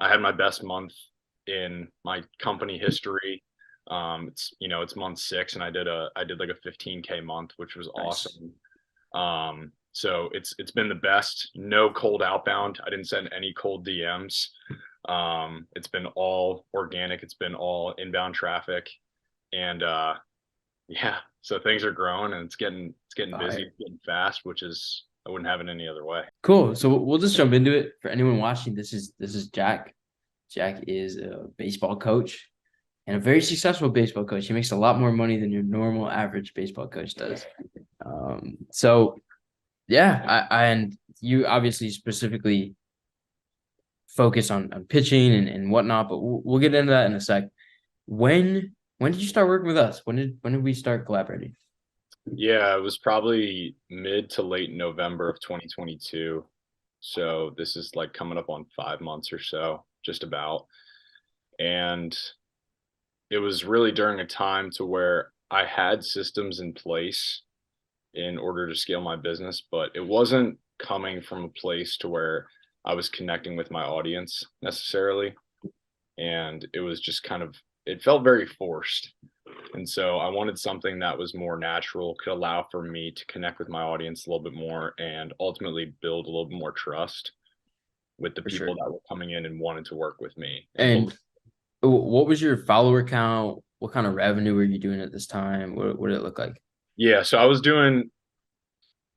I had my best month in my company history. It's month 6, and I did like a 15K month, which was Nice. awesome. So it's been the best. No cold outbound. I didn't send any cold DMs. It's been all organic. It's been all inbound traffic, and yeah, so things are growing, and it's getting busy, Fire. it's getting fast, which is I wouldn't have it any other way. Cool. So we'll just jump into it. For anyone watching, this is Jack. Jack is a baseball coach and a very successful baseball coach. He makes a lot more money than your normal average baseball coach does. So yeah, and you obviously specifically focus on pitching and whatnot, but we'll get into that in a sec. When did you start working with us? When did we start collaborating? Yeah, it was probably mid to late November of 2022. So this is like coming up on 5 months or so, just about. And it was really during a time to where I had systems in place in order to scale my business, but it wasn't coming from a place to where I was connecting with my audience necessarily. And it was just kind of, it felt very forced. And so I wanted something that was more natural, could allow for me to connect with my audience a little bit more and ultimately build a little bit more trust with the For people sure. that were coming in and wanted to work with me and believe. And what was your follower count? What kind of revenue were you doing at this time? What did it look like? Yeah, so I was doing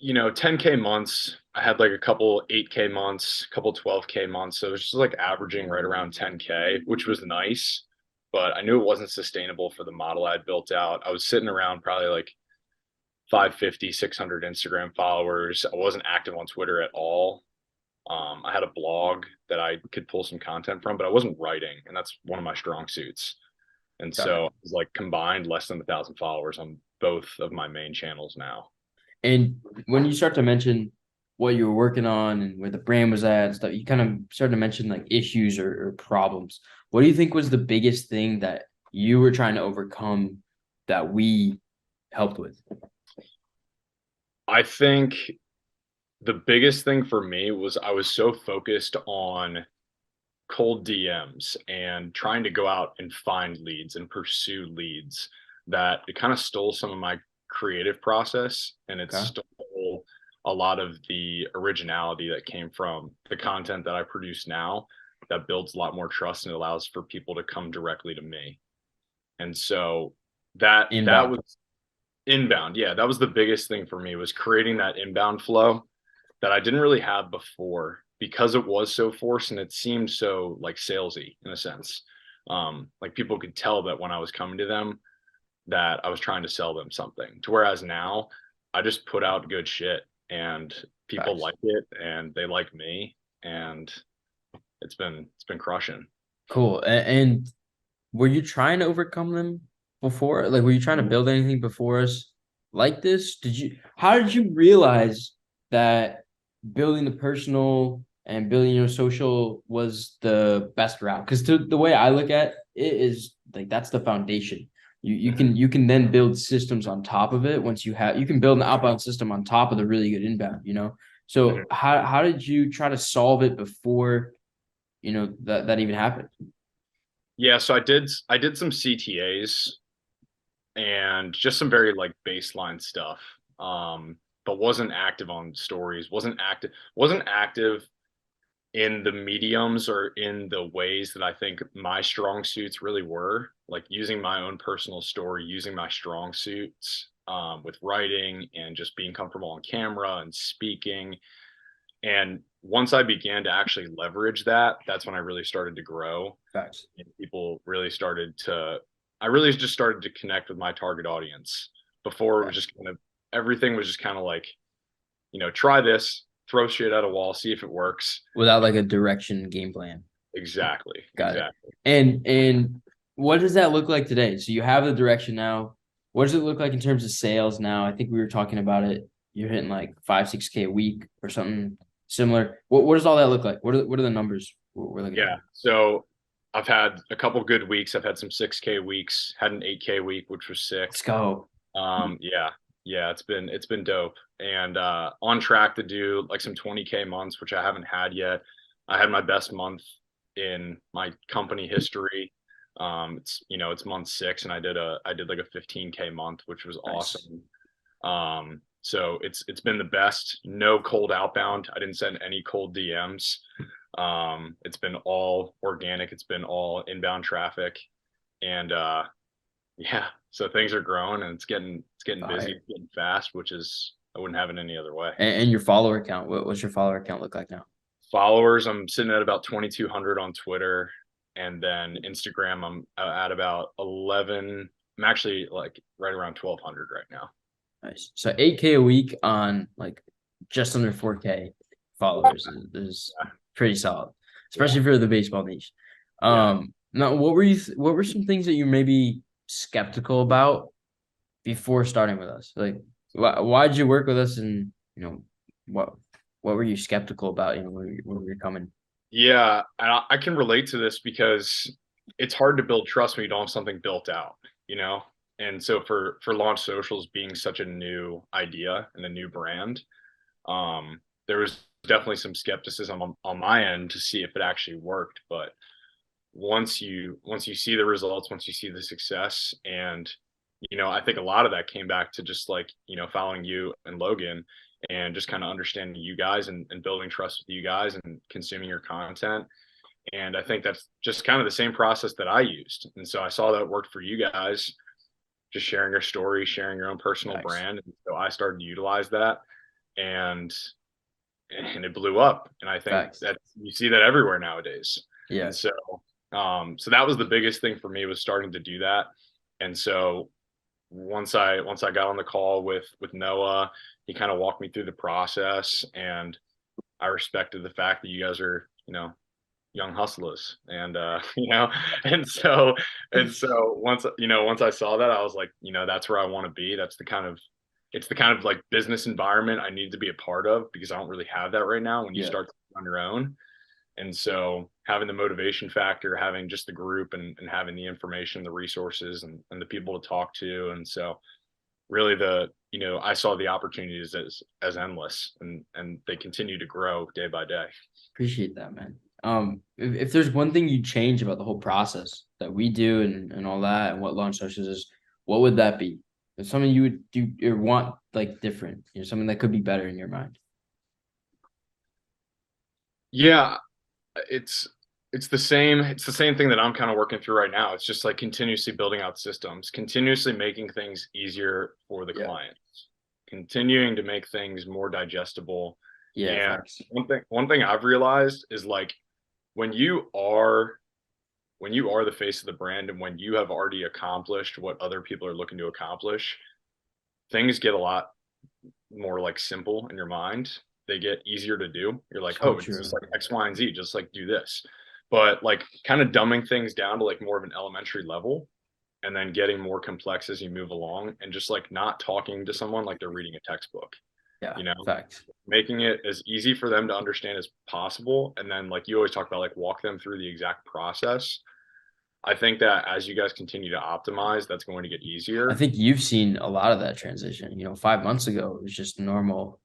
10K months. I had like a couple 8K months, a couple 12K months. So it was just like averaging right around 10K, which was nice. But I knew it wasn't sustainable for the model I'd built out. I was sitting around probably like 550, 600 Instagram followers. I wasn't active on Twitter at all. I had a blog that I could pull some content from, but I wasn't writing, and that's one of my strong suits. And Got so it. I was like combined less than 1,000 followers on both of my main channels now. And when you start to mention what you were working on and where the brand was at and stuff, you kind of started to mention like issues or problems. What do you think was the biggest thing that you were trying to overcome that we helped with? I think the biggest thing for me was I was so focused on cold DMs and trying to go out and find leads and pursue leads that it kind of stole some of my creative process, and it Okay. stole a lot of the originality that came from the content that I produce now that builds a lot more trust and allows for people to come directly to me. And so that Inbound. was inbound. Yeah, that was the biggest thing for me was creating that inbound flow that I didn't really have before because it was so forced and it seemed so like salesy in a sense. Like people could tell that when I was coming to them that I was trying to sell them something. To whereas now I just put out good shit and people Facts. like it and they like me, and it's been crushing. Cool. And were you trying to overcome them before? Like, were you trying to build anything before us like this? How did you realize that building the personal and building your social was the best route? Because the way I look at it is like that's the foundation. You can then build systems on top of it once you can build an outbound system on top of the really good inbound. So Mhm. how did you try to solve it before that even happened? Yeah, so I did some CTAs and just some very like baseline stuff. But wasn't active on stories, wasn't active in the mediums or in the ways that I think my strong suits really were, like using my own personal story, using my strong suits with writing and just being comfortable on camera and speaking. And once I began to actually leverage that, that's when I really started to grow. Facts. And people really started to, I really just started to connect with my target audience. Before it was just kind of, everything was just kind of like, try this, throw shit at a wall, see if it works. Without like a direction game plan. Exactly, Got it. exactly. And what does that look like today? So you have the direction now. What does it look like in terms of sales now? I think we were talking about it. You're hitting like 5, 6K a week or something similar. What does all that look like? What are the numbers we're looking at Yeah. here? So I've had a couple good weeks. I've had some 6K weeks, had an 8K week, which was sick. Let's go. Yeah, yeah, it's been dope. And on track to do like some 20K months, which I haven't had yet. I had my best month in my company history. It's month 6, and I did like a 15K month, which was Nice. awesome. So it's been the best. No cold outbound. I didn't send any cold DMs. It's been all organic. It's been all inbound traffic, and yeah, so things are growing, and it's getting busy, Fire. it's getting fast, which is I wouldn't have it any other way. And your follower count, what's your follower count look like now? Followers, I'm sitting at about 2,200 on Twitter, and then Instagram, I'm at about 11. I'm actually like right around 1,200 right now. Nice. So 8K a week on like just under 4K followers is pretty solid, Yeah, especially for the baseball niche. yeah. Now what were some things that you maybe skeptical about before starting with us? Like why did you work with us, and what what were you skeptical about, when we were coming? Yeah, I can relate to this because it's hard to build trust when you don't have something built out, you know? And so for Launch Socials being such a new idea and a new brand, there was definitely some skepticism on my end to see if it actually worked. But once you see the results, once you see the success, and I think a lot of that came back to just like following you and Logan, and just kind of understanding you guys, and building trust with you guys and consuming your content. And I think that's just kind of the same process that I used, and so I saw that it worked for you guys, just sharing your story, sharing your own personal Nice. brand. And so I started to utilize that, and it blew up. And I think Facts. that you see that everywhere nowadays. Yeah. And so that was the biggest thing for me, was starting to do that. And so once I got on the call with Noah, he kind of walked me through the process, and I respected the fact that you guys are, young hustlers, and and so once I saw that, I was like, that's where I want to be. It's the kind of like business environment I need to be a part of, because I don't really have that right now when you Yeah. start on your own. And so having the motivation factor, having just the group, and having the information, the resources, and the people to talk to. And so really I saw the opportunities as endless, and they continue to grow day by day. Appreciate that, man. If there's one thing you'd change about the whole process that we do, and all that, and what Launch Socials is, what would that be? It's something you would do or want like different, something that could be better in your mind. Yeah, it's it's the same thing that I'm kind of working through right now. It's just like continuously building out systems, continuously making things easier for the Yeah. clients, continuing to make things more digestible. Yeah, And facts. one thing I've realized is like when you are when you are the face of the brand, and when you have already accomplished what other people are looking to accomplish, things get a lot more like simple in your mind. They get easier to do. You're like, So oh, it's just true. like X, Y, and Z. Just like do this. But like kind of dumbing things down to like more of an elementary level, and then getting more complex as you move along, and just like not talking to someone like they're reading a textbook, Yeah, you know, facts. making it as easy for them to understand as possible. And then like you always talk about, like walk them through the exact process. I think that as you guys continue to optimize, that's going to get I easier. think you've seen a lot of that transition. 5 months ago, it was just normal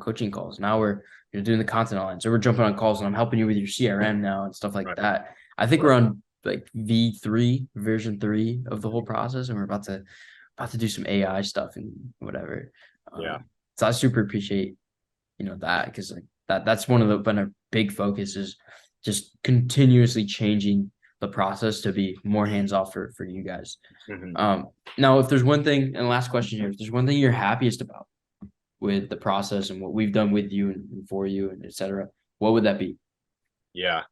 coaching calls. Now we're doing the content online. So we're jumping on calls, and I'm helping you with your CRM now and stuff like Right. that. I think we're Right. on like V3, version 3 of the whole process, and we're about to do some AI stuff and whatever. Yeah. So I super appreciate that, because like that's one of the been a big focus is just continuously changing the process to be more hands off for you guys. Hmm. Now, if there's one thing, and last question here, if there's one thing you're happiest about with the process and what we've done with you and for you and etc., what would that be? Yeah.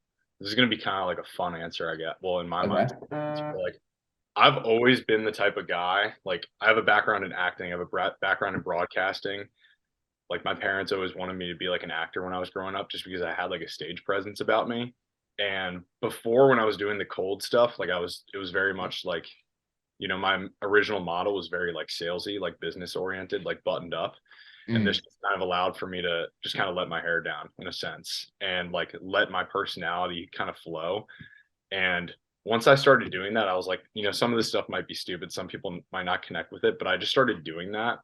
This is going to be kind of like a fun answer, I guess. Well, in my Okay. mind, it's like I've always been the type of guy, like I have a background in acting, I have a background in broadcasting. Like my parents always wanted me to be like an actor when I was growing up, just because I had like a stage presence about me. And before, when I was doing the cold stuff, like it was very much like, my original model was very like salesy, like business oriented, like buttoned up. And this Mm, just kind of allowed for me to just kind of let my hair down in a sense, and like let my personality kind of flow. And once I started doing that, I was like, some of this stuff might be stupid. Some people might not connect with it, but I just started doing that.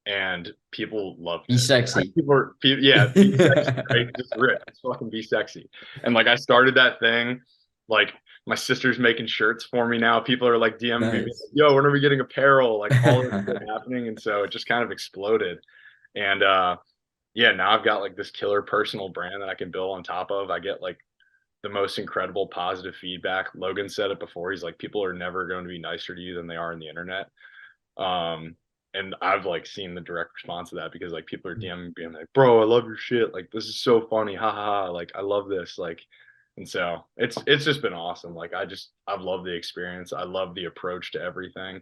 and people loved Be it. Like, sexy. yeah, be sexy, right? Just rip, just fucking be sexy. And like I started that thing, like my sister's making shirts for me now. People are like DMing me, like, Nice. yo, when are we getting apparel? Like all this shit happening, and so it just kind of exploded. And yeah, now I've got like this killer personal brand that I can build on top of. I get like the most incredible positive feedback. Logan said it before. He's like, people are never going to be nicer to you than they are on the internet. Um, and I've like seen the direct response to that because like people are DMing me being like, bro, I love your shit. Like this is so funny. Ha ha ha. Like I love this. Like, and so it's just been awesome. Like I've loved the experience. I love the approach to everything.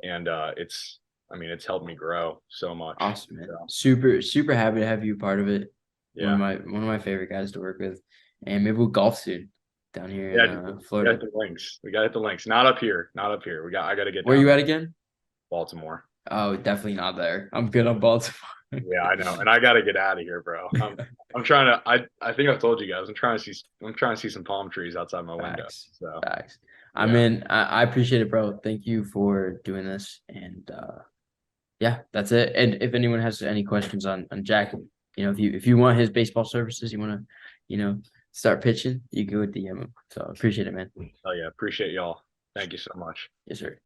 And I mean, it's helped me grow so much. Awesome, man. So Super, super happy to have you part of it. yeah. One of my favorite guys to work with. And maybe we'll golf soon down here in Yeah, we got Florida. the links. We got the links. Not up here. Not up here. I gotta get Where down you to at again? Baltimore. Oh, definitely not there. I'm good on Baltimore. Yeah, I know. And I gotta get out of here, bro. I'm trying to I think I've told you guys, I'm trying to see some palm trees outside my window. Facts. So Facts. I yeah. mean, I appreciate it, bro. Thank you for doing this. And yeah, that's it. And if anyone has any questions on Jack, if you want his baseball services, you want to, start pitching, you go DM him. So appreciate it, man. Oh yeah, appreciate y'all. Thank you so much. Yes, sir.